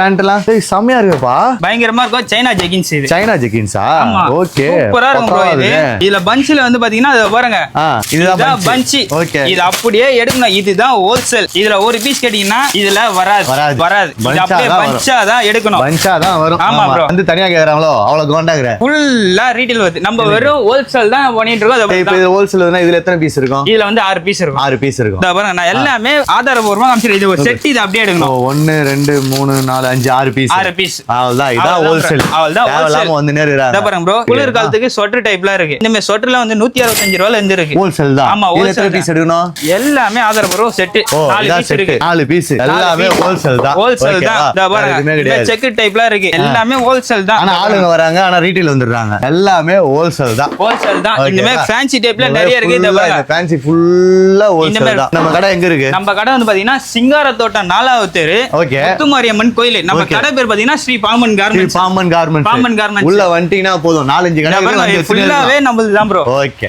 பேண்ட்லாம் செமையா இருக்குப்பா. பயங்கரமா இருக்கும். சைனா ஜெகின்ஸ் இது. சைனா ஜெகின்ஸா? ஓகே. சூப்பரா இருக்கும் ப்ரோ இது. இதுல பஞ்ச்ல வந்து பாத்தீங்கன்னா அது பாருங்க. இதுதான் பஞ்ச். ஓகே. இது அப்படியே எடுக்கணும். இதுதான் ஹோல்சேல். இதுல ஒரு பீஸ் கேட்டீங்கன்னா இதுல வராது. இது அப்படியே பஞ்சா தான் எடுக்கணும். பஞ்சா தான் வரும். ஆமா ப்ரோ. வந்து தனியா கேக்குறாங்களோ அவ்வளவு கோண்டாக்குற. ஃபுல்லா ரீட்டைல் வருது. நம்ம வெறும் ஹோல்சேல் தான் பண்ணிட்டு இருக்கோம். இப்போ இது ஹோல்சேல்னா இதுல எத்தனை பீஸ் இருக்கும்? இதுல வந்து 6 பீஸ் இருக்கும். 6 பீஸ் இருக்கும். இத பாருங்க நான் எல்லாமே ஆதாரபூர்வமா காமிச்சிரேன். இது ஒரு செட். இது அப்படியே எடுக்கணும். 1 2 3 4 5 6 பீஸ். 6 பீஸ். அவ்வளவுதான். இதான் ஹோல்சேல். அவ்வளவுதான் ஹோல்சேல். வந்து நேரா. இத பாருங்க ப்ரோ. குளிர் காலத்துக்கு ஸ்வெட்டர் டைப்ல இருக்கு. இந்த மாதிரி ஸ்வெட்டர்ல வந்து 165 ரூபாயில இருந்து இருக்கு. ஹோல்சேல் தான். ஆமா இதுல எத்தனை பீஸ் எடுக்கணும்? எல்லாமே ஆதாரபூர்வ செட். 4 பீஸ் இருக்கு. 4 பீஸ். எல்லாமே ஹோல்சேல் தான். ஹோல்சேல் தான். இத பாருங்க. செக் டைப்ல இருக்கு. எல்லாமே ஹோல்சேல் தான். ஆனா ஆளுங்க வராங்க. ஆனா ரீட்டைல் வந்துடுறாங்க. எல்லாமே ஹோல்சேல் தான். ஹோல்சேல் தான். இந்த மாதிரி ஃபேன்சி டைப்ல நிறைய இருக்கு. இத பாருங்க. ஃபேன்சி ஃபுல்லா ஹோல்சேல் தான். நம்ம கடை எங்க இருக்கு? நம்ம கடை வந்து பாத்தீங்கன்னா சிங்காரத்தோட்டம் 4வது தெரு. ஓகே. முத்துமாரியம்மன் கோயில். நம்ம கடை பேர் பாத்தீங்கன்னா Sri Pamban garments. Pamban garments. Pamban garments. உள்ள வந்துட்டீங்கன்னா போதும் 4 5 கடை ஃபுல்லாவே நம்மளுது தான் ப்ரோ. ஓகே.